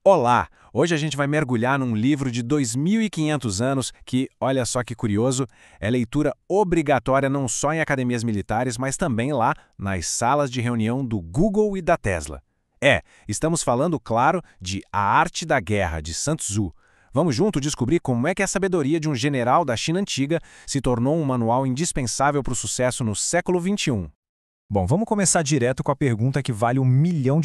Olá! Hoje a gente vai mergulhar num livro de 2.500 anos que, olha só que curioso, é leitura obrigatória não só em academias militares, mas também lá nas salas de reunião do Google e da Tesla. Estamos falando, claro, de A Arte da Guerra, de Sun Tzu. Vamos junto descobrir como é que a sabedoria de um general da China antiga se tornou um manual indispensável para o sucesso no século XXI. Bom, vamos começar direto com a pergunta que vale $1 milhão,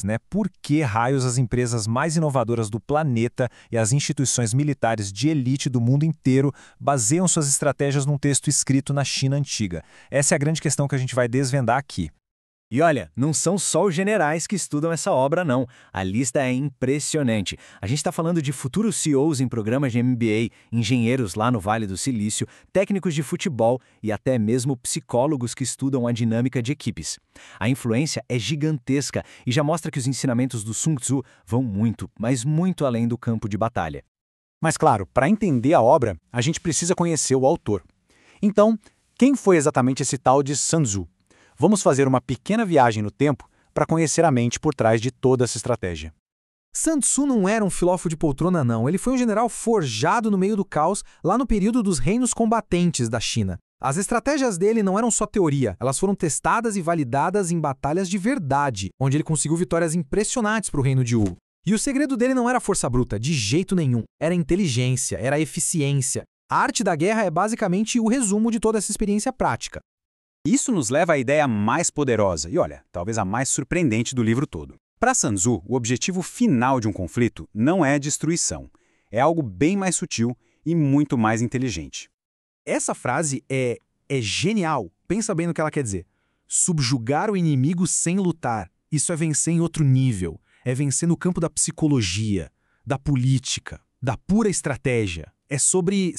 né? Por que raios as empresas mais inovadoras do planeta e as instituições militares de elite do mundo inteiro baseiam suas estratégias num texto escrito na China antiga? Essa é a grande questão que a gente vai desvendar aqui. E olha, não são só os generais que estudam essa obra, não. A lista é impressionante. A gente está falando de futuros CEOs em programas de MBA, engenheiros lá no Vale do Silício, técnicos de futebol e até mesmo psicólogos que estudam a dinâmica de equipes. A influência é gigantesca e já mostra que os ensinamentos do Sun Tzu vão muito, mas muito além do campo de batalha. Mas claro, para entender a obra, a gente precisa conhecer o autor. Então, quem foi exatamente esse tal de Sun Tzu? Vamos fazer uma pequena viagem no tempo para conhecer a mente por trás de toda essa estratégia. Sun Tzu não era um filósofo de poltrona, não. Ele foi um general forjado no meio do caos, lá no período dos reinos combatentes da China. As estratégias dele não eram só teoria, elas foram testadas e validadas em batalhas de verdade, onde ele conseguiu vitórias impressionantes para o reino de Wu. E o segredo dele não era força bruta, de jeito nenhum. Era inteligência, era eficiência. A arte da guerra é basicamente o resumo de toda essa experiência prática. Isso nos leva à ideia mais poderosa e, olha, talvez a mais surpreendente do livro todo. Para Sun Tzu, o objetivo final de um conflito não é a destruição. É algo bem mais sutil e muito mais inteligente. Essa frase é genial. Pensa bem no que ela quer dizer. Subjugar o inimigo sem lutar. Isso é vencer em outro nível. É vencer no campo da psicologia, da política, da pura estratégia. É sobre,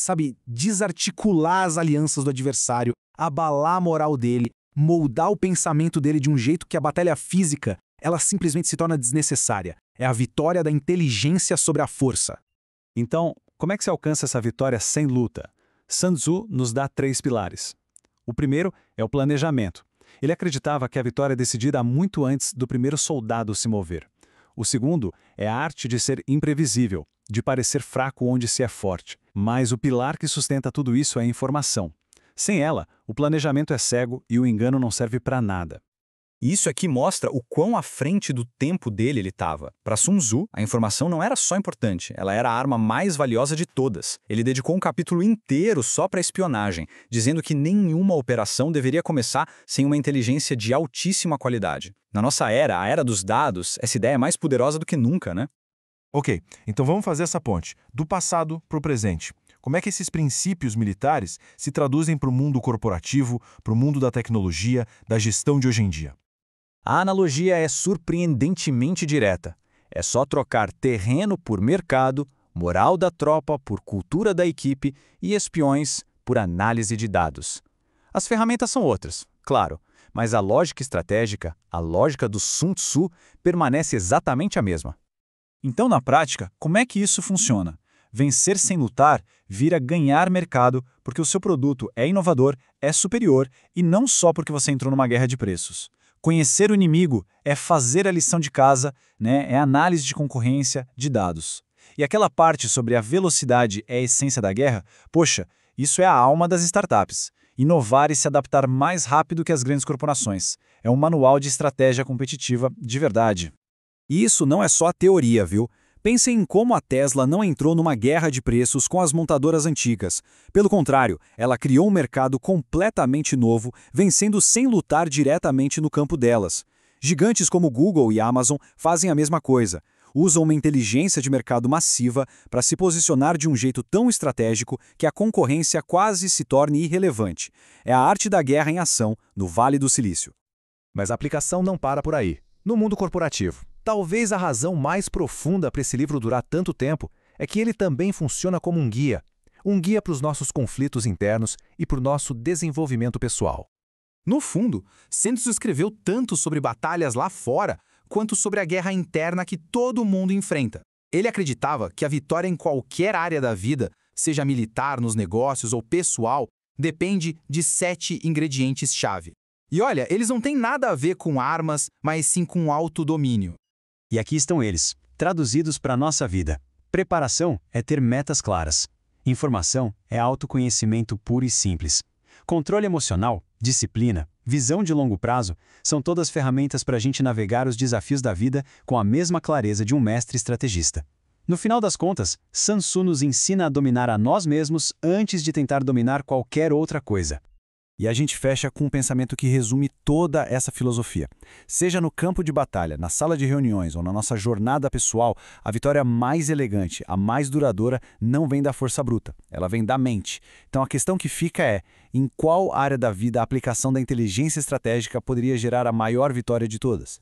desarticular as alianças do adversário, abalar a moral dele, moldar o pensamento dele de um jeito que a batalha física, ela simplesmente se torna desnecessária. É a vitória da inteligência sobre a força. Então, como é que se alcança essa vitória sem luta? Sun Tzu nos dá 3 pilares. O primeiro é o planejamento. Ele acreditava que a vitória é decidida muito antes do primeiro soldado se mover. O segundo é a arte de ser imprevisível, de parecer fraco onde se é forte. Mas o pilar que sustenta tudo isso é a informação. Sem ela, o planejamento é cego e o engano não serve para nada. Isso aqui mostra o quão à frente do tempo dele ele estava. Para Sun Tzu, a informação não era só importante, ela era a arma mais valiosa de todas. Ele dedicou um capítulo inteiro só para espionagem, dizendo que nenhuma operação deveria começar sem uma inteligência de altíssima qualidade. Na nossa era, a era dos dados, essa ideia é mais poderosa do que nunca, né? Ok, então vamos fazer essa ponte, do passado para o presente. Como é que esses princípios militares se traduzem para o mundo corporativo, para o mundo da tecnologia, da gestão de hoje em dia? A analogia é surpreendentemente direta. É só trocar terreno por mercado, moral da tropa por cultura da equipe e espiões por análise de dados. As ferramentas são outras, claro, mas a lógica estratégica, a lógica do Sun Tzu, permanece exatamente a mesma. Então, na prática, como é que isso funciona? Vencer sem lutar vira ganhar mercado porque o seu produto é inovador, é superior e não só porque você entrou numa guerra de preços. Conhecer o inimigo é fazer a lição de casa, é análise de concorrência, de dados. E aquela parte sobre a velocidade é a essência da guerra, poxa, isso é a alma das startups. Inovar e se adaptar mais rápido que as grandes corporações. É um manual de estratégia competitiva de verdade. E isso não é só a teoria, viu? Pensem em como a Tesla não entrou numa guerra de preços com as montadoras antigas. Pelo contrário, ela criou um mercado completamente novo, vencendo sem lutar diretamente no campo delas. Gigantes como Google e Amazon fazem a mesma coisa. Usam uma inteligência de mercado massiva para se posicionar de um jeito tão estratégico que a concorrência quase se torne irrelevante. É a arte da guerra em ação no Vale do Silício. Mas a aplicação não para por aí. No mundo corporativo, talvez a razão mais profunda para esse livro durar tanto tempo é que ele também funciona como um guia para os nossos conflitos internos e para o nosso desenvolvimento pessoal. No fundo, Sun Tzu escreveu tanto sobre batalhas lá fora, quanto sobre a guerra interna que todo mundo enfrenta. Ele acreditava que a vitória em qualquer área da vida, seja militar, nos negócios ou pessoal, depende de 7 ingredientes-chave. E olha, eles não têm nada a ver com armas, mas sim com autodomínio. E aqui estão eles. Traduzidos para a nossa vida. Preparação é ter metas claras. Informação é autoconhecimento puro e simples. Controle emocional, disciplina, visão de longo prazo são todas ferramentas para a gente navegar os desafios da vida com a mesma clareza de um mestre estrategista. No final das contas, Sun Tzu nos ensina a dominar a nós mesmos antes de tentar dominar qualquer outra coisa. E a gente fecha com um pensamento que resume toda essa filosofia. Seja no campo de batalha, na sala de reuniões ou na nossa jornada pessoal, a vitória mais elegante, a mais duradoura, não vem da força bruta, ela vem da mente. Então a questão que fica é, em qual área da vida a aplicação da inteligência estratégica poderia gerar a maior vitória de todas?